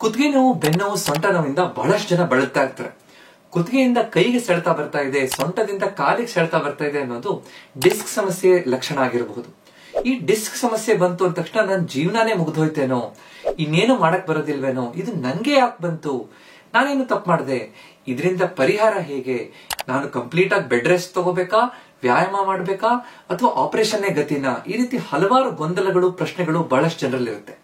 ಕುತ್ತಿಗೆ ನೋವು, ಬೆನ್ನೋವು, ಸೊಂಟ ನೋವಿಂದ ಬಹಳಷ್ಟು ಜನ ಬಳಲ್ತಾ ಇರ್ತಾರೆ. ಕುತ್ತಿಗೆಯಿಂದ ಕೈಗೆ ಸೆಳೆತ ಬರ್ತಾ ಇದೆ, ಸೊಂಟದಿಂದ ಕಾಲಿಗೆ ಸೆಳೆತ ಬರ್ತಾ ಇದೆ ಅನ್ನೋದು ಡಿಸ್ಕ್ ಸಮಸ್ಯೆ ಲಕ್ಷಣ ಆಗಿರಬಹುದು. ಈ ಡಿಸ್ಕ್ ಸಮಸ್ಯೆ ಬಂತು ಅಂದ ತಕ್ಷಣ ನನ್ನ ಜೀವನಾನೇ ಮುಗ್ದೋಯ್ತೇನೋ, ಇನ್ನೇನು ಮಾಡಕ್ ಬರೋದಿಲ್ವೇನೋ, ಇದು ನನ್ಗೆ ಯಾಕೆ ಬಂತು, ನಾನೇನು ತಪ್ಪು ಮಾಡಿದೆ, ಇದರಿಂದ ಪರಿಹಾರ ಹೇಗೆ, ನಾನು ಕಂಪ್ಲೀಟ್ ಆಗಿ ಬೆಡ್ ರೆಸ್ಟ್ ತಗೋಬೇಕಾ, ವ್ಯಾಯಾಮ ಮಾಡ್ಬೇಕಾ, ಅಥವಾ ಆಪರೇಷನ್ನೇ ಗತಿನಾ, ಈ ರೀತಿ ಹಲವಾರು ಗೊಂದಲಗಳು, ಪ್ರಶ್ನೆಗಳು ಬಹಳಷ್ಟು ಜನರಲ್ಲಿರುತ್ತೆ.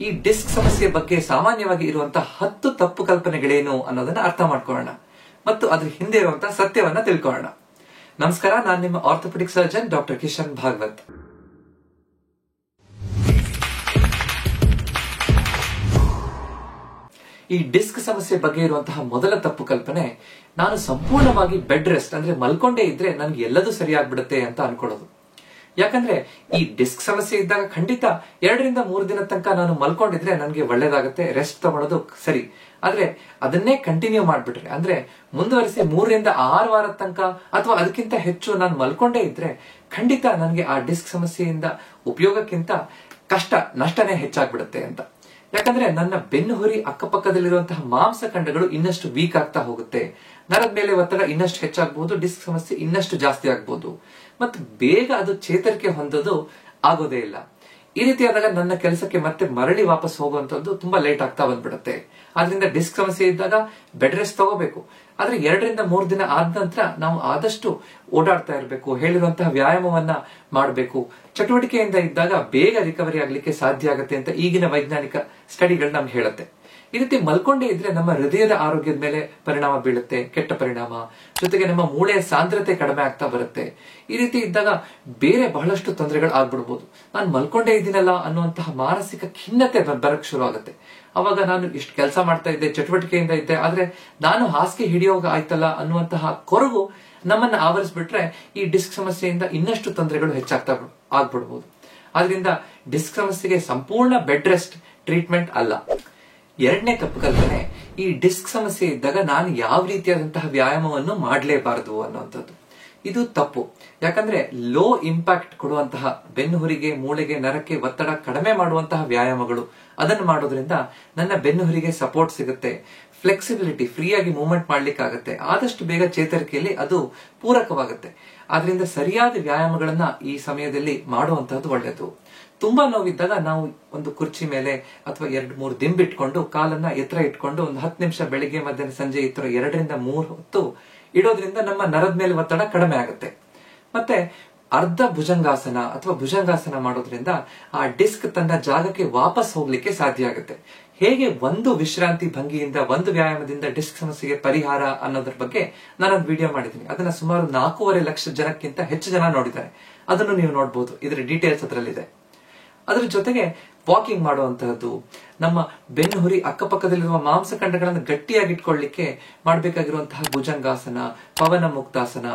ಈ ಡಿಸ್ಕ್ ಸಮಸ್ಯೆ ಬಗ್ಗೆ ಸಾಮಾನ್ಯವಾಗಿ ಇರುವಂತಹ 10 ತಪ್ಪು ಕಲ್ಪನೆಗಳೇನು ಅನ್ನೋದನ್ನ ಅರ್ಥ ಮಾಡ್ಕೊಳ್ಳೋಣ ಮತ್ತು ಅದ್ರ ಹಿಂದೆ ಇರುವಂತಹ ಸತ್ಯವನ್ನ ತಿಳ್ಕೊಳ್ಳೋಣ. ನಮಸ್ಕಾರ, ನಾನು ನಿಮ್ಮ orthopaedic surgeon doctor Kishan Bhagavat. ಈ ಡಿಸ್ಕ್ ಸಮಸ್ಯೆ ಬಗ್ಗೆ ಇರುವಂತಹ ಮೊದಲ ತಪ್ಪು ಕಲ್ಪನೆ, ನಾನು ಸಂಪೂರ್ಣವಾಗಿ ಬೆಡ್ ರೆಸ್ಟ್ ಅಂದ್ರೆ ಮಲ್ಕೊಂಡೇ ಇದ್ರೆ ನನ್ಗೆ ಎಲ್ಲದೂ ಸರಿಯಾಗ್ಬಿಡುತ್ತೆ ಅಂತ ಅನ್ಕೊಳ್ಳೋದು. ಯಾಕಂದ್ರೆ ಈ ಡಿಸ್ಕ್ ಸಮಸ್ಯೆ ಇದ್ದಾಗ ಖಂಡಿತ 2 ರಿಂದ 3 ದಿನ ತನಕ ನಾನು ಮಲ್ಕೊಂಡಿದ್ರೆ ನನ್ಗೆ ಒಳ್ಳೇದಾಗುತ್ತೆ, ರೆಸ್ಟ್ ತಗೊಳ್ಳೋದು ಸರಿ. ಆದ್ರೆ ಅದನ್ನೇ ಕಂಟಿನ್ಯೂ ಮಾಡ್ಬಿಟ್ರೆ, ಅಂದ್ರೆ ಮುಂದುವರಿಸಿ 3 ರಿಂದ 6 ವಾರದ ತನಕ ಅಥವಾ ಅದಕ್ಕಿಂತ ಹೆಚ್ಚು ನಾನು ಮಲ್ಕೊಂಡೇ ಇದ್ರೆ ಖಂಡಿತ ನನ್ಗೆ ಆ ಡಿಸ್ಕ್ ಸಮಸ್ಯೆಯಿಂದ ಉಪಯೋಗಕ್ಕಿಂತ ನಷ್ಟನೇ ಹೆಚ್ಚಾಗ್ಬಿಡುತ್ತೆ ಅಂತ. ಯಾಕಂದ್ರೆ ನನ್ನ ಬೆನ್ನು ಹುರಿ ಅಕ್ಕಪಕ್ಕದಲ್ಲಿರುವಂತಹ ಮಾಂಸಖಂಡಗಳು ಇನ್ನಷ್ಟು ವೀಕ್ ಆಗ್ತಾ ಹೋಗುತ್ತೆ, ನರದ ಮೇಲೆ ಒತ್ತಡ ಇನ್ನಷ್ಟು ಹೆಚ್ಚಾಗಬಹುದು, ಡಿಸ್ಕ್ ಸಮಸ್ಯೆ ಇನ್ನಷ್ಟು ಜಾಸ್ತಿ ಆಗ್ಬಹುದು ಮತ್ತು ಬೇಗ ಅದು ಚೇತರಿಕೆ ಹೊಂದೋದು ಆಗೋದೇ ಇಲ್ಲ. ಈ ರೀತಿ ಆದಾಗ ನನ್ನ ಕೆಲಸಕ್ಕೆ ಮತ್ತೆ ಮರಳಿ ವಾಪಸ್ ಹೋಗುವಂತದ್ದು ತುಂಬಾ ಲೇಟ್ ಆಗ್ತಾ ಬಂದ್ಬಿಡುತ್ತೆ. ಆದ್ರಿಂದ ಡಿಸ್ಕ್ ಸಮಸ್ಯೆ ಇದ್ದಾಗ ಬೆಡ್ ರೆಸ್ಟ್ ತಗೋಬೇಕು. ಆದ್ರೆ 2 ರಿಂದ 3 ದಿನ ಆದ ನಂತರ ನಾವು ಆದಷ್ಟು ಓಡಾಡ್ತಾ ಇರಬೇಕು, ಹೇಳಿರುವಂತಹ ವ್ಯಾಯಾಮವನ್ನ ಮಾಡಬೇಕು. ಚಟುವಟಿಕೆಯಿಂದ ಇದ್ದಾಗ ಬೇಗ ರಿಕವರಿ ಆಗ್ಲಿಕ್ಕೆ ಸಾಧ್ಯ ಆಗುತ್ತೆ ಅಂತ ಈಗಿನ ವೈಜ್ಞಾನಿಕ ಸ್ಟಡಿಗಳು ನಮ್ಗೆ ಹೇಳುತ್ತೆ. ಈ ರೀತಿ ಮಲ್ಕೊಂಡೇ ಇದ್ರೆ ನಮ್ಮ ಹೃದಯದ ಆರೋಗ್ಯದ ಮೇಲೆ ಪರಿಣಾಮ ಬೀಳುತ್ತೆ, ಕೆಟ್ಟ ಪರಿಣಾಮ. ಜೊತೆಗೆ ನಮ್ಮ ಮೂಳೆಯ ಸಾಂದ್ರತೆ ಕಡಿಮೆ ಆಗ್ತಾ ಬರುತ್ತೆ. ಈ ರೀತಿ ಇದ್ದಾಗ ಬೇರೆ ಬಹಳಷ್ಟು ತೊಂದರೆಗಳು ಆಗ್ಬಿಡ್ಬೋದು. ನಾನು ಮಲ್ಕೊಂಡೇ ಇದ್ದೀನಲ್ಲ ಅನ್ನುವಂತಹ ಮಾನಸಿಕ ಖಿನ್ನತೆ ಬರಕ್ ಶುರು ಆಗುತ್ತೆ. ಅವಾಗ ನಾನು ಇಷ್ಟು ಕೆಲಸ ಮಾಡ್ತಾ ಇದ್ದೆ, ಚಟುವಟಿಕೆಯಿಂದ ಇದ್ದೆ, ಆದ್ರೆ ನಾನು ಹಾಸಿಗೆ ಹಿಡಿಯೋಗ ಆಯ್ತಲ್ಲ ಅನ್ನುವಂತಹ ಕೊರಗು ನಮ್ಮನ್ನ ಆವರಿಸ್ಬಿಟ್ರೆ ಈ ಡಿಸ್ಕ್ ಸಮಸ್ಯೆಯಿಂದ ಇನ್ನಷ್ಟು ತೊಂದರೆಗಳು ಹೆಚ್ಚಾಗ್ತಾ ಆಗ್ಬಿಡ್ಬೋದು. ಆದ್ರಿಂದ ಡಿಸ್ಕ್ ಸಮಸ್ಯೆಗೆ ಸಂಪೂರ್ಣ ಬೆಡ್ ರೆಸ್ಟ್ ಟ್ರೀಟ್ಮೆಂಟ್ ಅಲ್ಲ. 2ನೇ ತಪ್ಪು ಕಲ್ಪನೆ, ಈ ಡಿಸ್ಕ್ ಸಮಸ್ಯೆ ಇದ್ದಾಗ ನಾನು ಯಾವ ರೀತಿಯಾದಂತಹ ವ್ಯಾಯಾಮವನ್ನು ಮಾಡಲೇಬಾರದು ಅನ್ನುವಂಥದ್ದು. ಇದು ತಪ್ಪು. ಯಾಕಂದ್ರೆ ಲೋ ಇಂಪ್ಯಾಕ್ಟ್ ಕೊಡುವಂತಹ ಬೆನ್ನು ಹುರಿಗೆ, ಮೂಳೆಗೆ, ನರಕ್ಕೆ ಒತ್ತಡ ಕಡಿಮೆ ಮಾಡುವಂತಹ ವ್ಯಾಯಾಮಗಳು, ಅದನ್ನು ಮಾಡೋದ್ರಿಂದ ನನ್ನ ಬೆನ್ನು ಹುರಿಗೆ ಸಪೋರ್ಟ್ ಸಿಗುತ್ತೆ, ಫ್ಲೆಕ್ಸಿಬಿಲಿಟಿ, ಫ್ರೀಯಾಗಿ ಮೂವ್ಮೆಂಟ್ ಮಾಡ್ಲಿಕ್ಕಾಗತ್ತೆ, ಆದಷ್ಟು ಬೇಗ ಚೇತರಿಕೆಯಲ್ಲಿ ಅದು ಪೂರಕವಾಗುತ್ತೆ. ಆದ್ರಿಂದ ಸರಿಯಾದ ವ್ಯಾಯಾಮಗಳನ್ನ ಈ ಸಮಯದಲ್ಲಿ ಮಾಡುವಂತಹದ್ದು ಒಳ್ಳೆಯದು. ತುಂಬಾ ನೋವಿದ್ದಾಗ ನಾವು ಒಂದು ಕುರ್ಚಿ ಮೇಲೆ ಅಥವಾ 2-3 ದಿಂಬಿಟ್ಕೊಂಡು ಕಾಲನ್ನ ಎತ್ತರ ಇಟ್ಕೊಂಡು ಒಂದು 10 ನಿಮಿಷ ಬೆಳಿಗ್ಗೆ, ಮಧ್ಯಾಹ್ನ, ಸಂಜೆ ಈ ತರ 2 ರಿಂದ 3 ಹೊತ್ತು ಇಡೋದ್ರಿಂದ ನಮ್ಮ ನರದ ಮೇಲೆ ಒತ್ತಡ ಕಡಿಮೆ ಆಗುತ್ತೆ. ಮತ್ತೆ ಅರ್ಧ ಭುಜಂಗಾಸನ ಅಥವಾ ಭುಜಂಗಾಸನ ಮಾಡೋದ್ರಿಂದ ಆ ಡಿಸ್ಕ್ ತನ್ನ ಜಾಗಕ್ಕೆ ವಾಪಸ್ ಹೋಗ್ಲಿಕ್ಕೆ ಸಾಧ್ಯ ಆಗುತ್ತೆ. ಹೇಗೆ ಒಂದು ವಿಶ್ರಾಂತಿ ಭಂಗಿಯಿಂದ, ಒಂದು ವ್ಯಾಯಾಮದಿಂದ ಡಿಸ್ಕ್ ಸಮಸ್ಯೆಗೆ ಪರಿಹಾರ ಅನ್ನೋದ್ರ ಬಗ್ಗೆ ನಾನೊಂದು ವಿಡಿಯೋ ಮಾಡಿದ್ದೀನಿ. ಅದನ್ನ ಸುಮಾರು 4.5 ಲಕ್ಷ ಜನಕ್ಕಿಂತ ಹೆಚ್ಚು ಜನ ನೋಡಿದ್ದಾರೆ. ಅದನ್ನು ನೀವು ನೋಡಬಹುದು, ಇದರ ಡೀಟೇಲ್ಸ್ ಅದರಲ್ಲಿದೆ. ಅದ್ರ ಜೊತೆಗೆ ವಾಕಿಂಗ್ ಮಾಡುವಂತಹದ್ದು, ನಮ್ಮ ಬೆನ್ನು ಹುರಿ ಅಕ್ಕಪಕ್ಕದಲ್ಲಿರುವ ಮಾಂಸಖಂಡಗಳನ್ನು ಗಟ್ಟಿಯಾಗಿಟ್ಕೊಳ್ಳಿಕ್ಕೆ ಮಾಡಬೇಕಾಗಿರುವಂತಹ ಭುಜಂಗಾಸನ, ಪವನ ಮುಕ್ತಾಸನ,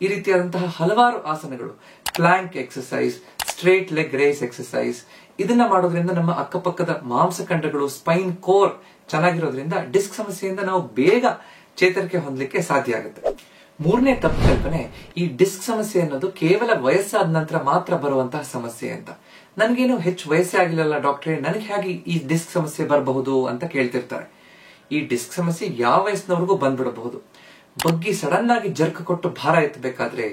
ಈ ರೀತಿಯಾದಂತಹ ಹಲವಾರು ಆಸನಗಳು, plank exercise, straight leg raise exercise, ಇದನ್ನ ಮಾಡೋದ್ರಿಂದ ನಮ್ಮ ಅಕ್ಕಪಕ್ಕದ ಮಾಂಸಖಂಡಗಳು, ಸ್ಪೈನ್ ಕೋರ್ ಚೆನ್ನಾಗಿರೋದ್ರಿಂದ ಡಿಸ್ಕ್ ಸಮಸ್ಯೆಯಿಂದ ನಾವು ಬೇಗ ಚೇತರಿಕೆ ಹೊಂದಲಿಕ್ಕೆ ಸಾಧ್ಯ ಆಗುತ್ತೆ. 3ನೇ ತಪ್ಪು ಕಲ್ಪನೆ, ಈ ಡಿಸ್ಕ್ ಸಮಸ್ಯೆ ಅನ್ನೋದು ಕೇವಲ ವಯಸ್ಸಾದ ನಂತರ ಮಾತ್ರ ಬರುವಂತಹ ಸಮಸ್ಯೆ ಅಂತ. ನನಗೇನು ಹೆಚ್ಚು ವಯಸ್ಸೇ ಆಗಿಲ್ಲಲ್ಲ ಡಾಕ್ಟ್ರೇ, ನನಗೆ ಹೇಗೆ ಈ ಡಿಸ್ಕ್ ಸಮಸ್ಯೆ ಬರಬಹುದು ಅಂತ ಕೇಳ್ತಿರ್ತಾರೆ. ಈ ಡಿಸ್ಕ್ ಸಮಸ್ಯೆ ಯಾವ ವಯಸ್ಸಿನವರೆಗೂ ಬಂದ್ಬಿಡಬಹುದು. ಬಗ್ಗಿ ಸಡನ್ ಆಗಿ ಜರ್ಕ್ ಕೊಟ್ಟು ಭಾರ ಎತ್ತಬೇಕಾದ್ರೆ,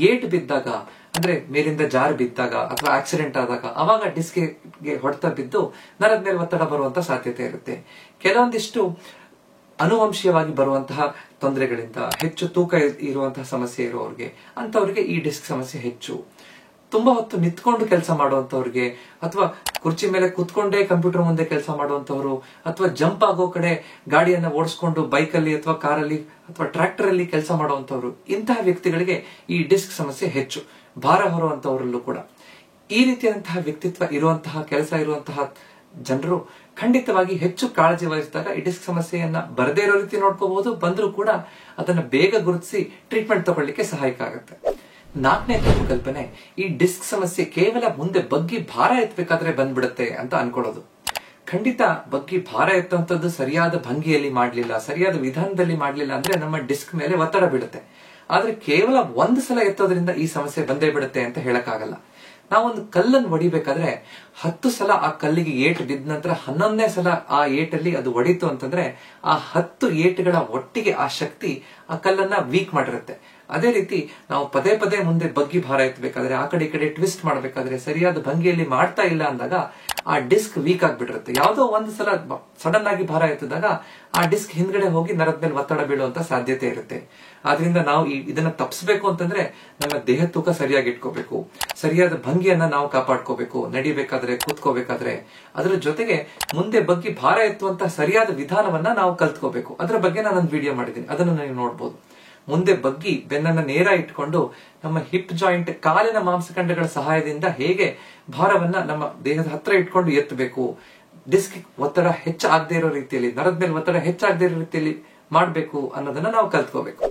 ಏಟು ಬಿದ್ದಾಗ ಅಂದ್ರೆ ಮೇಲಿಂದ ಜಾರು ಬಿದ್ದಾಗ ಅಥವಾ ಆಕ್ಸಿಡೆಂಟ್ ಆದಾಗ ಅವಾಗ ಡಿಸ್ಕ್ಗೆ ಹೊಡೆತ ಬಿದ್ದು ನರದ ಮೇಲೆ ಒತ್ತಡ ಬರುವಂತ ಸಾಧ್ಯತೆ ಇರುತ್ತೆ. ಕೆಲವೊಂದಿಷ್ಟು ಅನುವಂಶೀಯವಾಗಿ ಬರುವಂತಹ ತೊಂದರೆಗಳಿಂದ, ಹೆಚ್ಚು ತೂಕ ಇರುವಂತಹ ಸಮಸ್ಯೆ ಇರುವವರಿಗೆ, ಅಂತವರಿಗೆ ಈ ಡಿಸ್ಕ್ ಸಮಸ್ಯೆ ಹೆಚ್ಚು. ತುಂಬಾ ಹೊತ್ತು ನಿಂತ್ಕೊಂಡು ಕೆಲಸ ಮಾಡುವಂತವ್ರಿಗೆ, ಅಥವಾ ಕುರ್ಚಿ ಮೇಲೆ ಕುತ್ಕೊಂಡೇ ಕಂಪ್ಯೂಟರ್ ಮುಂದೆ ಕೆಲಸ ಮಾಡುವಂತವ್ರು, ಅಥವಾ ಜಂಪ್ ಆಗೋ ಕಡೆ ಗಾಡಿಯನ್ನ ಓಡಿಸ್ಕೊಂಡು ಬೈಕಲ್ಲಿ ಅಥವಾ ಕಾರಲ್ಲಿ ಅಥವಾ ಟ್ರ್ಯಾಕ್ಟರ್ ಅಲ್ಲಿ ಕೆಲಸ ಮಾಡುವಂತವ್ರು, ಇಂತಹ ವ್ಯಕ್ತಿಗಳಿಗೆ ಈ ಡಿಸ್ಕ್ ಸಮಸ್ಯೆ ಹೆಚ್ಚು. ಭಾರ ಹೊರುವಂತವರಲ್ಲೂ ಕೂಡ ಈ ರೀತಿಯಾದಂತಹ ವ್ಯಕ್ತಿತ್ವ ಇರುವಂತಹ, ಕೆಲಸ ಇರುವಂತಹ ಜನರು ಖಂಡಿತವಾಗಿ ಹೆಚ್ಚು ಕಾಳಜಿ ವಹಿಸಿದಾಗ ಈ ಡಿಸ್ಕ್ ಸಮಸ್ಯೆಯನ್ನ ಬರದೇ ಇರೋ ರೀತಿ ನೋಡ್ಕೋಬಹುದು. ಬಂದ್ರೂ ಕೂಡ ಅದನ್ನ ಬೇಗ ಗುರುತಿಸಿ ಟ್ರೀಟ್ಮೆಂಟ್ ತಗೊಳ್ಳಿಕ್ಕೆ ಸಹಾಯಕ ಆಗುತ್ತೆ. 4ನೇ ತಪ್ಪು ಕಲ್ಪನೆ, ಈ ಡಿಸ್ಕ್ ಸಮಸ್ಯೆ ಕೇವಲ ಮುಂದೆ ಬಗ್ಗಿ ಭಾರ ಎತ್ತಬೇಕಾದ್ರೆ ಬಂದ್ಬಿಡುತ್ತೆ ಅಂತ ಅನ್ಕೊಳ್ಳೋದು. ಖಂಡಿತ ಬಗ್ಗಿ ಭಾರ ಎತ್ತುವಂತದ್ದು ಸರಿಯಾದ ಭಂಗಿಯಲ್ಲಿ ಮಾಡ್ಲಿಲ್ಲ, ಸರಿಯಾದ ವಿಧಾನದಲ್ಲಿ ಮಾಡ್ಲಿಲ್ಲ ಅಂದ್ರೆ ನಮ್ಮ ಡಿಸ್ಕ್ ಮೇಲೆ ಒತ್ತಡ ಬೀಳುತ್ತೆ. ಆದ್ರೆ ಕೇವಲ ಒಂದು ಸಲ ಎತ್ತೋದ್ರಿಂದ ಈ ಸಮಸ್ಯೆ ಬಂದೇ ಬಿಡುತ್ತೆ ಅಂತ ಹೇಳಕ್ಕಾಗಲ್ಲ. ನಾವೊಂದು ಕಲ್ಲನ್ನು ಹೊಡಿಬೇಕಾದ್ರೆ 10 ಸಲ ಆ ಕಲ್ಲಿಗೆ ಏಟು ಬಿದ್ದ ನಂತರ 11ನೇ ಸಲ ಆ ಏಟಲ್ಲಿ ಅದು ಹೊಡಿತು ಅಂತಂದ್ರೆ ಆ 10 ಏಟುಗಳ ಒಟ್ಟಿಗೆ ಆ ಶಕ್ತಿ ಆ ಕಲ್ಲನ್ನ ವೀಕ್ ಮಾಡಿರುತ್ತೆ. ಅದೇ ರೀತಿ ನಾವು ಪದೇ ಪದೇ ಮುಂದೆ ಬಗ್ಗಿ ಭಾರ ಎತ್ತಬೇಕಾದ್ರೆ, ಆ ಕಡೆ ಈ ಕಡೆ ಟ್ವಿಸ್ಟ್ ಮಾಡಬೇಕಾದ್ರೆ ಸರಿಯಾದ ಭಂಗಿಯಲ್ಲಿ ಮಾಡ್ತಾ ಇಲ್ಲ ಅಂದಾಗ ಆ ಡಿಸ್ಕ್ ವೀಕ್ ಆಗ್ಬಿಟ್ಟಿರುತ್ತೆ. ಯಾವುದೋ ಒಂದು ಸಲ ಸಡನ್ ಆಗಿ ಭಾರ ಎತ್ತಿದಾಗ ಆ ಡಿಸ್ಕ್ ಹಿಂದ್ಗಡೆ ಹೋಗಿ ನರದ ಮೇಲೆ ಒತ್ತಡ ಬೀಳುವಂತ ಸಾಧ್ಯತೆ ಇರುತ್ತೆ. ಆದ್ರಿಂದ ನಾವು ಇದನ್ನ ತಪ್ಪಿಸಬೇಕು ಅಂತಂದ್ರೆ ನಮ್ಮ ದೇಹ ತೂಕ ಸರಿಯಾಗಿ ಇಟ್ಕೋಬೇಕು, ಸರಿಯಾದ ಭಂಗಿಯನ್ನ ನಾವು ಕಾಪಾಡ್ಕೋಬೇಕು, ನಡಿಬೇಕಾದ್ರೆ, ಕೂತ್ಕೋಬೇಕಾದ್ರೆ. ಅದರ ಜೊತೆಗೆ ಮುಂದೆ ಬಗ್ಗಿ ಭಾರ ಎತ್ತುವಂತ ಸರಿಯಾದ ವಿಧಾನವನ್ನ ನಾವು ಕಲ್ತ್ಕೋಬೇಕು. ಅದರ ಬಗ್ಗೆ ನಾನೊಂದು ವಿಡಿಯೋ ಮಾಡಿದ್ದೀನಿ, ಅದನ್ನು ನೀವು ನೋಡ್ಬೋದು. ಮುಂದೆ ಬಗ್ಗಿ ಬೆನ್ನನ್ನ ನೇರ ಇಟ್ಕೊಂಡು ನಮ್ಮ ಹಿಪ್ ಜಾಯಿಂಟ್, ಕಾಲಿನ ಮಾಂಸಖಂಡಗಳ ಸಹಾಯದಿಂದ ಹೇಗೆ ಭಾರವನ್ನ ನಮ್ಮ ದೇಹದ ಹತ್ರ ಇಟ್ಕೊಂಡು ಎತ್ತಬೇಕು, ಡಿಸ್ಕ್ ಒತ್ತಡ ಹೆಚ್ಚಾಗದೇ ಇರೋ ರೀತಿಯಲ್ಲಿ, ನರದ ಮೇಲೆ ಒತ್ತಡ ಹೆಚ್ಚಾಗದೇ ಇರೋ ರೀತಿಯಲ್ಲಿ ಮಾಡ್ಬೇಕು ಅನ್ನೋದನ್ನ ನಾವು ಕಲ್ತ್ಕೋಬೇಕು.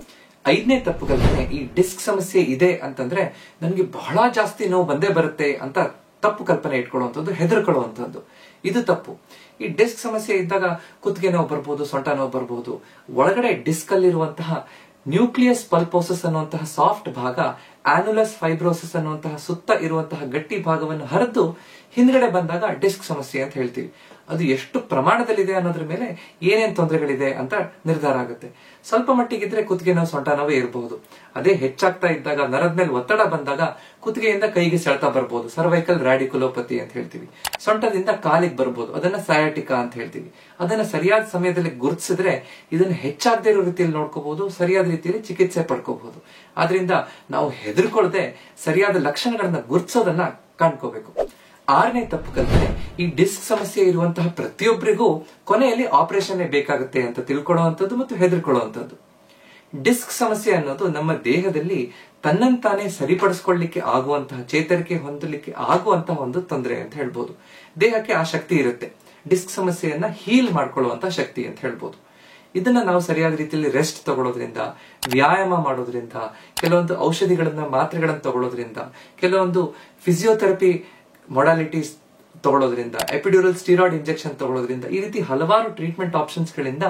5ನೇ ತಪ್ಪು ಕಲ್ಪನೆ, ಈ ಡಿಸ್ಕ್ ಸಮಸ್ಯೆ ಇದೆ ಅಂತಂದ್ರೆ ನನ್ಗೆ ಬಹಳ ಜಾಸ್ತಿ ನೋವು ಬಂದೇ ಬರುತ್ತೆ ಅಂತ ತಪ್ಪು ಕಲ್ಪನೆ ಇಟ್ಕೊಳ್ಳುವಂಥದ್ದು, ಹೆದರ್ಕೊಳ್ಳುವಂಥದ್ದು. ಇದು ತಪ್ಪು. ಈ ಡಿಸ್ಕ್ ಸಮಸ್ಯೆ ಇದ್ದಾಗ ಕುತ್ತಿಗೆ ನೋವು ಬರ್ಬೋದು, ಸೊಂಟ ನೋವು ಬರ್ಬೋದು. ಒಳಗಡೆ ಡಿಸ್ಕ್ ಅಲ್ಲಿರುವಂತಹ ನ್ಯೂಕ್ಲಿಯಸ್ ಪಲ್ಪೋಸಸ್ ಅನ್ನುವಂತಹ ಸಾಫ್ಟ್ ಭಾಗ, ಆನ್ಯುಲಸ್ ಫೈಬ್ರೋಸಿಸ್ ಅನ್ನುವಂತಹ ಸುತ್ತ ಇರುವಂತಹ ಗಟ್ಟಿ ಭಾಗವನ್ನು ಹರಿದು ಹಿಂದ್ಗಡೆ ಬಂದಾಗ ಡಿಸ್ಕ್ ಸಮಸ್ಯೆ ಅಂತ ಹೇಳ್ತೀವಿ. ಅದು ಎಷ್ಟು ಪ್ರಮಾಣದಲ್ಲಿದೆ ಅನ್ನೋದ್ರ ಮೇಲೆ ಏನೇನ್ ತೊಂದರೆಗಳಿದೆ ಅಂತ ನಿರ್ಧಾರ ಆಗುತ್ತೆ. ಸ್ವಲ್ಪ ಮಟ್ಟಿಗಿದ್ರೆ ಕುತ್ತಿಗೆ ನೋವು, ಸೊಂಟ ನೋವೇ ಇರಬಹುದು. ಅದೇ ಹೆಚ್ಚಾಗ್ತಾ ಇದ್ದಾಗ, ನರದ ಮೇಲೆ ಒತ್ತಡ ಬಂದಾಗ ಕುತ್ತಿಗೆಯಿಂದ ಕೈಗೆ ಸೆಳೆತ ಬರ್ಬೋದು, ಸರ್ವೈಕಲ್ ರಾಡಿಕುಲೋಪತಿ ಅಂತ ಹೇಳ್ತೀವಿ. ಸೊಂಟದಿಂದ ಕಾಲಿಗೆ ಬರ್ಬೋದು, ಅದನ್ನ ಸಯಾಟಿಕಾ ಅಂತ ಹೇಳ್ತೀವಿ. ಅದನ್ನ ಸರಿಯಾದ ಸಮಯದಲ್ಲಿ ಗುರುತಿಸಿದ್ರೆ ಇದನ್ನ ಹೆಚ್ಚಾಗದೇ ಇರೋ ರೀತಿಯಲ್ಲಿ ನೋಡ್ಕೋಬಹುದು, ಸರಿಯಾದ ರೀತಿಯಲ್ಲಿ ಚಿಕಿತ್ಸೆ ಪಡ್ಕೋಬಹುದು. ಆದ್ರಿಂದ ನಾವು ಹೆದರ್ಕೊಳ್ಳದೆ ಸರಿಯಾದ ಲಕ್ಷಣಗಳನ್ನ ಗುರುತಿಸೋದನ್ನ ಕಾಣ್ಕೋಬೇಕು. 6ನೇ ತಪ್ಪು ಕಲ್ಪನೆ, ಈ ಡಿಸ್ಕ್ ಸಮಸ್ಯೆ ಇರುವಂತಹ ಪ್ರತಿಯೊಬ್ಬರಿಗೂ ಕೊನೆಯಲ್ಲಿ ಆಪರೇಷನ್ ಬೇಕಾಗುತ್ತೆ ಅಂತ ತಿಳ್ಕೊಳ್ಳುವಂಥದ್ದು ಮತ್ತು ಹೆದರ್ಕೊಳ್ಳುವಂಥದ್ದು. ಡಿಸ್ಕ್ ಸಮಸ್ಯೆ ಅನ್ನೋದು ನಮ್ಮ ದೇಹದಲ್ಲಿ ತನ್ನಂತಾನೆ ಸರಿಪಡಿಸ್ಕೊಳ್ಳಿಕ್ಕೆ ಆಗುವಂತಹ, ಚೇತರಿಕೆ ಹೊಂದಲಿಕ್ಕೆ ಆಗುವಂತಹ ಒಂದು ತೊಂದರೆ ಅಂತ ಹೇಳ್ಬೋದು. ದೇಹಕ್ಕೆ ಆ ಶಕ್ತಿ ಇರುತ್ತೆ, ಡಿಸ್ಕ್ ಸಮಸ್ಯೆಯನ್ನ ಹೀಲ್ ಮಾಡ್ಕೊಳ್ಳುವಂತಹ ಶಕ್ತಿ ಅಂತ ಹೇಳ್ಬೋದು. ಇದನ್ನ ನಾವು ಸರಿಯಾದ ರೀತಿಯಲ್ಲಿ ರೆಸ್ಟ್ ತಗೊಳ್ಳೋದ್ರಿಂದ, ವ್ಯಾಯಾಮ ಮಾಡೋದ್ರಿಂದ, ಕೆಲವೊಂದು ಔಷಧಿಗಳನ್ನ, ಮಾತ್ರೆಗಳನ್ನ ತಗೊಳ್ಳೋದ್ರಿಂದ, ಕೆಲವೊಂದು ಫಿಸಿಯೋಥೆರಪಿ ಮೊಡಾಲಿಟೀಸ್ ತಗೊಳ್ಳೋದ್ರಿಂದ, ಎಪಿಡ್ಯೂರಲ್ ಸ್ಟೀರಾಯ್ಡ್ ಇಂಜೆಕ್ಷನ್ ತಗೊಳ್ಳೋದ್ರಿಂದ, ಈ ರೀತಿ ಹಲವಾರು ಟ್ರೀಟ್ಮೆಂಟ್ ಆಪ್ಷನ್ಸ್ ಗಳಿಂದ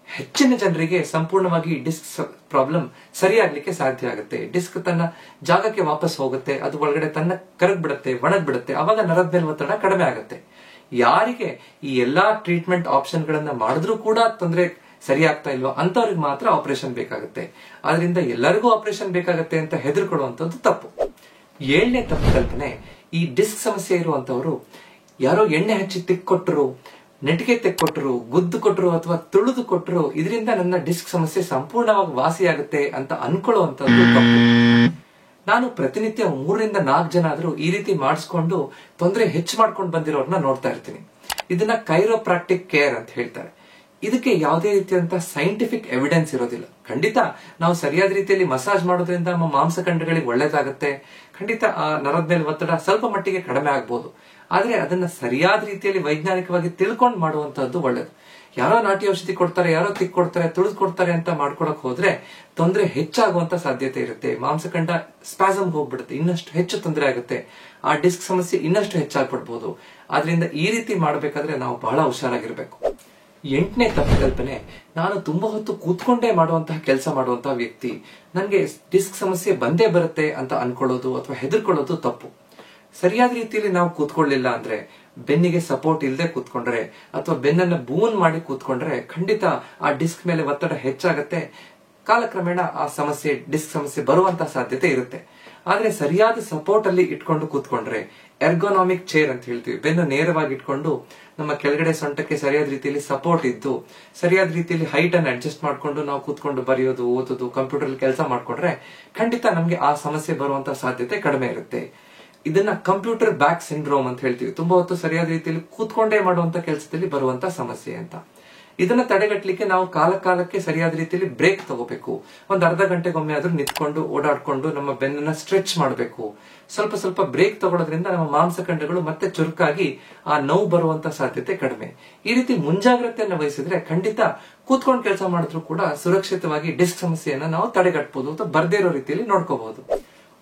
ಹೆಚ್ಚಿನ ಜನರಿಗೆ ಸಂಪೂರ್ಣವಾಗಿ ಡಿಸ್ಕ್ ಪ್ರಾಬ್ಲಮ್ ಸರಿಯಾಗ್ಲಿಕ್ಕೆ ಸಾಧ್ಯ ಆಗುತ್ತೆ. ಡಿಸ್ಕ್ ತನ್ನ ಜಾಗಕ್ಕೆ ವಾಪಸ್ ಹೋಗುತ್ತೆ, ಅದು ಒಳಗಡೆ ತನ್ನ ಕರಗ್ ಬಿಡುತ್ತೆ, ಒಣಗ್ ಬಿಡುತ್ತೆ. ಅವಾಗ ನರದ ಮೇಲೆ ಒತ್ತಡ ಕಡಿಮೆ ಆಗುತ್ತೆ. ಯಾರಿಗೆ ಈ ಎಲ್ಲಾ ಟ್ರೀಟ್ಮೆಂಟ್ ಆಪ್ಷನ್ ಗಳನ್ನ ಮಾಡಿದ್ರೂ ಕೂಡ ತೊಂದರೆ ಸರಿ ಆಗ್ತಾ ಇಲ್ವೋ ಅಂತವ್ರಿಗೆ ಮಾತ್ರ ಆಪರೇಷನ್ ಬೇಕಾಗುತ್ತೆ. ಆದ್ರಿಂದ ಎಲ್ಲರಿಗೂ ಆಪರೇಷನ್ ಬೇಕಾಗುತ್ತೆ ಅಂತ ಹೆದರ್ಕೊಳ್ಳುವಂಥದ್ದು ತಪ್ಪು. 7ನೇ ತಪ್ಪು ಕಲ್ಪನೆ, ಈ ಡಿಸ್ಕ್ ಸಮಸ್ಯೆ ಇರುವಂತವರು ಯಾರೋ ಎಣ್ಣೆ ಹಚ್ಚಿ ತಿಕ್ಕೊಟ್ರು, ನೆಟಿಗೆ ತೆಕ್ಕೊಟ್ರು, ಗುದ್ದು ಕೊಟ್ರು ಅಥವಾ ತುಳಿದು ಕೊಟ್ರು, ಇದರಿಂದ ನನ್ನ ಡಿಸ್ಕ್ ಸಮಸ್ಯೆ ಸಂಪೂರ್ಣವಾಗಿ ವಾಸಿಯಾಗುತ್ತೆ ಅಂತ ಅನ್ಕೊಳ್ಳುವಂತದ್ದು ತಪ್ಪು. ನಾನು ಪ್ರತಿನಿತ್ಯ 3 ರಿಂದ 4 ಜನ ಆದ್ರೂ ಈ ರೀತಿ ಮಾಡಿಸ್ಕೊಂಡು ತೊಂದರೆ ಹೆಚ್ಚು ಮಾಡ್ಕೊಂಡು ಬಂದಿರೋರ್ನ ನೋಡ್ತಾ ಇರ್ತೀನಿ. ಇದನ್ನ ಕೈರೋಪ್ರಾಕ್ಟಿಕ್ ಕೇರ್ ಅಂತ ಹೇಳ್ತಾರೆ. ಇದಕ್ಕೆ ಯಾವುದೇ ರೀತಿಯಾದಂತಹ ಸೈಂಟಿಫಿಕ್ ಎವಿಡೆನ್ಸ್ ಇರೋದಿಲ್ಲ. ಖಂಡಿತ ನಾವು ಸರಿಯಾದ ರೀತಿಯಲ್ಲಿ ಮಸಾಜ್ ಮಾಡೋದ್ರಿಂದ ನಮ್ಮ ಮಾಂಸಖಂಡಗಳಿಗೆ ಒಳ್ಳೇದಾಗುತ್ತೆ, ಖಂಡಿತ ಆ ನರದ ಮೇಲೆ ಒತ್ತಡ ಸ್ವಲ್ಪ ಮಟ್ಟಿಗೆ ಕಡಿಮೆ ಆಗ್ಬಹುದು. ಆದ್ರೆ ಅದನ್ನ ಸರಿಯಾದ ರೀತಿಯಲ್ಲಿ ವೈಜ್ಞಾನಿಕವಾಗಿ ತಿಳ್ಕೊಂಡು ಮಾಡುವಂತಹದ್ದು ಒಳ್ಳೇದು. ಯಾರೋ ನಾಟಿ ಔಷಧಿ ಕೊಡ್ತಾರೆ, ಯಾರೋ ತಿಕ್ ಕೊಡ್ತಾರೆ, ತುಳಿದು ಕೊಡ್ತಾರೆ ಅಂತ ಮಾಡ್ಕೊಳಕ್ ಹೋದ್ರೆ ತೊಂದರೆ ಹೆಚ್ಚಾಗುವಂತ ಸಾಧ್ಯತೆ ಇರುತ್ತೆ. ಮಾಂಸಖಂಡ ಸ್ಪಾಸಮ್ ಹೋಗ್ಬಿಡುತ್ತೆ, ಇನ್ನಷ್ಟು ಹೆಚ್ಚು ತೊಂದರೆ ಆಗುತ್ತೆ, ಆ ಡಿಸ್ಕ್ ಸಮಸ್ಯೆ ಇನ್ನಷ್ಟು ಹೆಚ್ಚಾಗ್ಬಿಡ್ಬೋದು. ಆದ್ರಿಂದ ಈ ರೀತಿ ಮಾಡ್ಬೇಕಾದ್ರೆ ನಾವು ಬಹಳ ಹುಷಾರಾಗಿರ್ಬೇಕು. 8ನೇ ತಪ್ಪು ಕಲ್ಪನೆ, ನಾನು ತುಂಬಾ ಹೊತ್ತು ಕೂತ್ಕೊಂಡೇ ಮಾಡುವಂತಹ ಕೆಲಸ ಮಾಡುವಂತಹ ವ್ಯಕ್ತಿ, ನನ್ಗೆ ಡಿಸ್ಕ್ ಸಮಸ್ಯೆ ಬಂದೇ ಬರುತ್ತೆ ಅಂತ ಅನ್ಕೊಳ್ಳೋದು ಅಥವಾ ಹೆದರ್ಕೊಳ್ಳೋದು ತಪ್ಪು. ಸರಿಯಾದ ರೀತಿಯಲ್ಲಿ ನಾವು ಕೂತ್ಕೊಳ್ಳಿಲ್ಲ ಅಂದ್ರೆ, ಬೆನ್ನಿಗೆ ಸಪೋರ್ಟ್ ಇಲ್ಲದೆ ಕೂತ್ಕೊಂಡ್ರೆ ಅಥವಾ ಬೆನ್ನನ್ನ ಬೂನ್ ಮಾಡಿ ಕೂತ್ಕೊಂಡ್ರೆ ಖಂಡಿತ ಆ ಡಿಸ್ಕ್ ಮೇಲೆ ಒತ್ತಡ ಹೆಚ್ಚಾಗತ್ತೆ. ಕಾಲಕ್ರಮೇಣ ಆ ಸಮಸ್ಯೆ, ಡಿಸ್ಕ್ ಸಮಸ್ಯೆ ಬರುವಂತಹ ಸಾಧ್ಯತೆ ಇರುತ್ತೆ. ಆದ್ರೆ ಸರಿಯಾದ ಸಪೋರ್ಟ್ ಅಲ್ಲಿ ಇಟ್ಕೊಂಡು ಕೂತ್ಕೊಂಡ್ರೆ, ಎರ್ಗೋನಾಮಿಕ್ ಚೇರ್ ಅಂತ ಹೇಳ್ತೀವಿ, ಬೆನ್ನು ನೇರವಾಗಿ ಇಟ್ಕೊಂಡು ನಮ್ಮ ಕೆಳಗಡೆ ಸೊಂಟಕ್ಕೆ ಸರಿಯಾದ ರೀತಿಯಲ್ಲಿ ಸಪೋರ್ಟ್ ಇದ್ದು ಸರಿಯಾದ ರೀತಿಯಲ್ಲಿ ಹೈಟ್ ಅನ್ನು ಅಡ್ಜಸ್ಟ್ ಮಾಡ್ಕೊಂಡು ನಾವು ಕೂತ್ಕೊಂಡು ಬರೆಯೋದು, ಓದೋದು, ಕಂಪ್ಯೂಟರ್ ಕೆಲಸ ಮಾಡ್ಕೊಂಡ್ರೆ ಖಂಡಿತ ನಮ್ಗೆ ಆ ಸಮಸ್ಯೆ ಬರುವಂತಹ ಸಾಧ್ಯತೆ ಕಡಿಮೆ ಇರುತ್ತೆ. ಇದನ್ನ ಕಂಪ್ಯೂಟರ್ ಬ್ಯಾಕ್ ಸಿಂಡ್ರೋಮ್ ಅಂತ ಹೇಳ್ತೀವಿ. ತುಂಬಾ ಹೊತ್ತು ಸರಿಯಾದ ರೀತಿಯಲ್ಲಿ ಕೂತ್ಕೊಂಡೇ ಮಾಡುವಂತ ಕೆಲಸದಲ್ಲಿ ಬರುವಂತ ಸಮಸ್ಯೆ ಅಂತ. ಇದನ್ನ ತಡೆಗಟ್ಟಲಿಕ್ಕೆ ನಾವು ಕಾಲಕ್ಕೆ ಸರಿಯಾದ ರೀತಿಯಲ್ಲಿ ಬ್ರೇಕ್ ತಗೋಬೇಕು. ಒಂದ್ ಅರ್ಧ ಗಂಟೆಗೊಮ್ಮೆ ಆದ್ರೂ ನಿಂತ್ಕೊಂಡು ಓಡಾಡ್ಕೊಂಡು ನಮ್ಮ ಬೆನ್ನನ್ನ ಸ್ಟ್ರೆಚ್ ಮಾಡಬೇಕು. ಸ್ವಲ್ಪ ಸ್ವಲ್ಪ ಬ್ರೇಕ್ ತಗೊಳ್ಳೋದ್ರಿಂದ ನಮ್ಮ ಮಾಂಸಖಂಡಗಳು ಮತ್ತೆ ಚುರುಕಾಗಿ ಆ ನೋವು ಬರುವಂತ ಸಾಧ್ಯತೆ ಕಡಿಮೆ. ಈ ರೀತಿ ಮುಂಜಾಗ್ರತೆಯನ್ನು ವಹಿಸಿದ್ರೆ ಖಂಡಿತ ಕೂತ್ಕೊಂಡು ಕೆಲಸ ಮಾಡಿದ್ರು ಕೂಡ ಸುರಕ್ಷಿತವಾಗಿ ಡಿಸ್ಕ್ ಸಮಸ್ಯೆಯನ್ನ ನಾವು ತಡೆಗಟ್ಟಬಹುದು ಅಥವಾ ಬರ್ದೇ ಇರೋ ರೀತಿಯಲ್ಲಿ ನೋಡ್ಕೋಬಹುದು.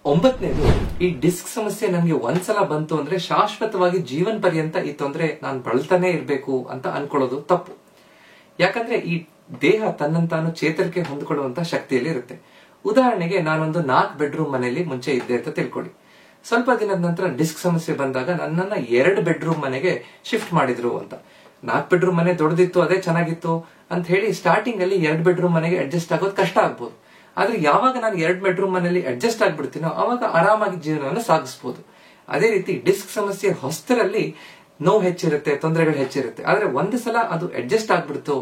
9ನೇದು, ಈ ಡಿಸ್ಕ್ ಸಮಸ್ಯೆ ನನಗೆ ಒಂದ್ಸಲ ಬಂತು ಅಂದ್ರೆ ಶಾಶ್ವತವಾಗಿ ಜೀವನ ಪರ್ಯಂತ ಈ ತೊಂದರೆ ನಾನು ಬಳಲ್ತಾನೆ ಇರ್ಬೇಕು ಅಂತ ಅನ್ಕೊಳ್ಳೋದು ತಪ್ಪು. ಯಾಕಂದ್ರೆ ಈ ದೇಹ ತನ್ನಂತಾನು ಚೇತರಿಕೆ ಹೊಂದಿಕೊಳ್ಳುವಂತ ಶಕ್ತಿಯಲ್ಲಿ ಇರುತ್ತೆ. ಉದಾಹರಣೆಗೆ ನಾನೊಂದು 4 ಬೆಡ್ರೂಮ್ ಮನೆಯಲ್ಲಿ ಮುಂಚೆ ಇದ್ದೆ ಅಂತ ತಿಳ್ಕೊಳ್ಳಿ. ಸ್ವಲ್ಪ ದಿನದ ನಂತರ ಡಿಸ್ಕ್ ಸಮಸ್ಯೆ ಬಂದಾಗ ನನ್ನನ್ನ 2 ಬೆಡ್ರೂಮ್ ಮನೆಗೆ ಶಿಫ್ಟ್ ಮಾಡಿದ್ರು ಅಂತ. 4 ಬೆಡ್ರೂಮ್ ಮನೆ ದೊಡ್ಡದಿತ್ತು, ಅದೇ ಚೆನ್ನಾಗಿತ್ತು ಅಂತ ಹೇಳಿ ಸ್ಟಾರ್ಟಿಂಗ್ ಅಲ್ಲಿ 2 ಬೆಡ್ರೂಮ್ ಮನೆಗೆ ಅಡ್ಜಸ್ಟ್ ಆಗೋದು ಕಷ್ಟ ಆಗ್ಬೋದು. ಆದ್ರೆ ಯಾವಾಗ ನಾನು 2 ಬೆಡ್ರೂಮ್ ಮನೆಯಲ್ಲಿ ಅಡ್ಜಸ್ಟ್ ಆಗ್ಬಿಡ್ತೀನೋ ಅವಾಗ ಆರಾಮಾಗಿ ಜೀವನವನ್ನು ಸಾಗಿಸಬಹುದು. ಅದೇ ರೀತಿ ಡಿಸ್ಕ್ ಸಮಸ್ಯೆ ಹೊಸ್ತರಲ್ಲಿ ನೋವು ಹೆಚ್ಚಿರುತ್ತೆ, ತೊಂದರೆಗಳು ಹೆಚ್ಚಿರುತ್ತೆ. ಆದ್ರೆ ಒಂದು ಸಲ ಅದು ಅಡ್ಜಸ್ಟ್ ಆಗ್ಬಿಡ್ತು,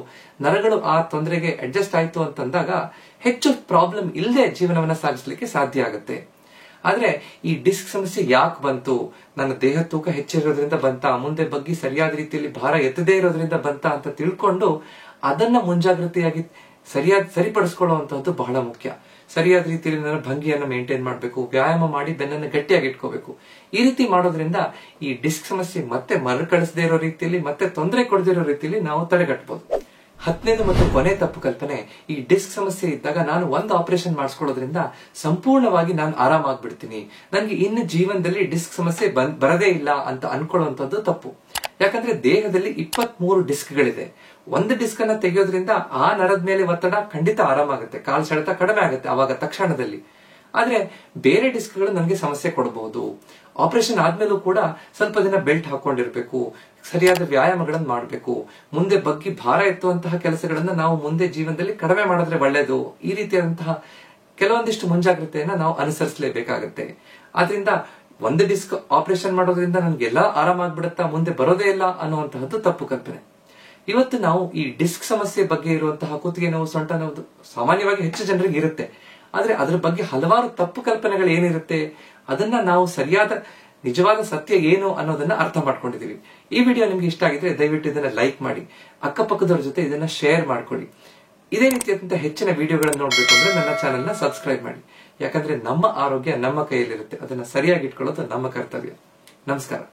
ನರಗಳು ಆ ತೊಂದರೆಗೆ ಅಡ್ಜಸ್ಟ್ ಆಯ್ತು ಅಂತಂದಾಗ ಹೆಚ್ಚು ಪ್ರಾಬ್ಲಮ್ ಇಲ್ಲದೆ ಜೀವನವನ್ನ ಸಾಗಿಸ್ಲಿಕ್ಕೆ ಸಾಧ್ಯ ಆಗುತ್ತೆ. ಆದ್ರೆ ಈ ಡಿಸ್ಕ್ ಸಮಸ್ಯೆ ಯಾಕೆ ಬಂತು, ನನ್ನ ದೇಹ ತೂಕ ಹೆಚ್ಚಿರೋದ್ರಿಂದ ಬಂತಾ, ಮುಂದೆ ಬಗ್ಗಿ ಸರಿಯಾದ ರೀತಿಯಲ್ಲಿ ಭಾರ ಎತ್ತದೇ ಇರೋದ್ರಿಂದ ಬಂತಾ ಅಂತ ತಿಳ್ಕೊಂಡು ಅದನ್ನ ಮುಂಜಾಗ್ರತೆಯಾಗಿ ಸರಿಪಡಿಸ್ಕೊಳ್ಳುವಂತಹದ್ದು ಬಹಳ ಮುಖ್ಯ. ಸರಿಯಾದ ರೀತಿಯಲ್ಲಿ ನನ್ನ ಭಂಗಿಯನ್ನು ಮೇಂಟೈನ್ ಮಾಡಬೇಕು, ವ್ಯಾಯಾಮ ಮಾಡಿ ಬೆನ್ನನ್ನು ಗಟ್ಟಿಯಾಗಿ ಇಟ್ಕೋಬೇಕು. ಈ ರೀತಿ ಮಾಡೋದ್ರಿಂದ ಈ ಡಿಸ್ಕ್ ಸಮಸ್ಯೆ ಮತ್ತೆ ಮರುಕಳಿಸದೇ ಇರೋ ರೀತಿಯಲ್ಲಿ, ಮತ್ತೆ ತೊಂದರೆ ಕೊಡದೇ ಇರೋ ರೀತಿಯಲ್ಲಿ ನಾವು ತಡೆಗಟ್ಟಬಹುದು. 10ನೇದು ಮತ್ತು ಕೊನೆ ತಪ್ಪು ಕಲ್ಪನೆ, ಈ ಡಿಸ್ಕ್ ಸಮಸ್ಯೆ ಇದ್ದಾಗ ನಾನು ಒಂದು ಆಪರೇಷನ್ ಮಾಡಿಸ್ಕೊಳ್ಳೋದ್ರಿಂದ ಸಂಪೂರ್ಣವಾಗಿ ನಾನು ಆರಾಮಾಗ್ಬಿಡ್ತೀನಿ, ನನಗೆ ಇನ್ನು ಜೀವನದಲ್ಲಿ ಡಿಸ್ಕ್ ಸಮಸ್ಯೆ ಬರದೇ ಇಲ್ಲ ಅಂತ ಅನ್ಕೊಳ್ಳುವಂತದ್ದು ತಪ್ಪು. ಯಾಕಂದ್ರೆ ದೇಹದಲ್ಲಿ 23 ಡಿಸ್ಕ್ಗಳಿದೆ. ಒಂದು ಡಿಸ್ಕ್ ಅನ್ನ ತೆಗೆಯೋದ್ರಿಂದ ಆ ನರದ ಮೇಲೆ ಒತ್ತಡ ಖಂಡಿತ ಆರಾಮಾಗುತ್ತೆ, ಕಾಲ್ ಸೆಳೆತ ಕಡಿಮೆ ಆಗುತ್ತೆ ಅವಾಗ ತಕ್ಷಣದಲ್ಲಿ. ಆದ್ರೆ ಬೇರೆ ಡಿಸ್ಕ್ಗಳು ನನಗೆ ಸಮಸ್ಯೆ ಕೊಡಬಹುದು. ಆಪರೇಷನ್ ಆದ್ಮೇಲೂ ಕೂಡ ಸ್ವಲ್ಪ ದಿನ ಬೆಲ್ಟ್ ಹಾಕೊಂಡಿರ್ಬೇಕು, ಸರಿಯಾದ ವ್ಯಾಯಾಮಗಳನ್ನು ಮಾಡಬೇಕು, ಮುಂದೆ ಬಗ್ಗಿ ಭಾರ ಎತ್ತುವಂತಹ ಕೆಲಸಗಳನ್ನ ನಾವು ಮುಂದೆ ಜೀವನದಲ್ಲಿ ಕಡಿಮೆ ಮಾಡಿದ್ರೆ ಒಳ್ಳೇದು. ಈ ರೀತಿಯಾದಂತಹ ಕೆಲವೊಂದಿಷ್ಟು ಮುಂಜಾಗ್ರತೆಯನ್ನ ನಾವು ಅನುಸರಿಸಲೇಬೇಕಾಗುತ್ತೆ. ಆದ್ರಿಂದ ಒಂದು ಡಿಸ್ಕ್ ಆಪರೇಷನ್ ಮಾಡೋದ್ರಿಂದ ನನ್ಗೆಲ್ಲ ಆರಾಮಾಗ್ಬಿಡುತ್ತಾ, ಮುಂದೆ ಬರೋದೇ ಇಲ್ಲ ಅನ್ನುವಂತಹದ್ದು ತಪ್ಪು ಕಲ್ಪನೆ. ಇವತ್ತು ನಾವು ಈ ಡಿಸ್ಕ್ ಸಮಸ್ಯೆ ಬಗ್ಗೆ ಇರುವಂತಹ ಕುತ್ತಿಗೆ ನೋವು, ಸೊಂಟ ನೋವು ಸಾಮಾನ್ಯವಾಗಿ ಹೆಚ್ಚು ಜನರಿಗೆ ಇರುತ್ತೆ. ಆದ್ರೆ ಅದ್ರ ಬಗ್ಗೆ ಹಲವಾರು ತಪ್ಪು ಕಲ್ಪನೆಗಳು ಏನಿರುತ್ತೆ ಅದನ್ನ ನಾವು ಸರಿಯಾದ ನಿಜವಾದ ಸತ್ಯ ಏನು ಅನ್ನೋದನ್ನ ಅರ್ಥ ಮಾಡ್ಕೊಂಡಿದೀವಿ. ಈ ವಿಡಿಯೋ ನಿಮ್ಗೆ ಇಷ್ಟ ಆಗಿದ್ರೆ ದಯವಿಟ್ಟು ಇದನ್ನ ಲೈಕ್ ಮಾಡಿ, ಅಕ್ಕಪಕ್ಕದವ್ರ ಜೊತೆ ಇದನ್ನ ಶೇರ್ ಮಾಡ್ಕೊಳ್ಳಿ. ಇದೇ ರೀತಿಯಾದಂತಹ ಹೆಚ್ಚಿನ ವಿಡಿಯೋಗಳನ್ನು ನೋಡ್ಬೇಕು ಅಂದ್ರೆ ನನ್ನ ಚಾನೆಲ್ ನ ಸಬ್ಸ್ಕ್ರೈಬ್ ಮಾಡಿ. ಯಾಕಂದ್ರೆ ನಮ್ಮ ಆರೋಗ್ಯ ನಮ್ಮ ಕೈಯಲ್ಲಿರುತ್ತೆ, ಅದನ್ನ ಸರಿಯಾಗಿ ಇಟ್ಕೊಳ್ಳೋದು ನಮ್ಮ ಕರ್ತವ್ಯ. ನಮಸ್ಕಾರ.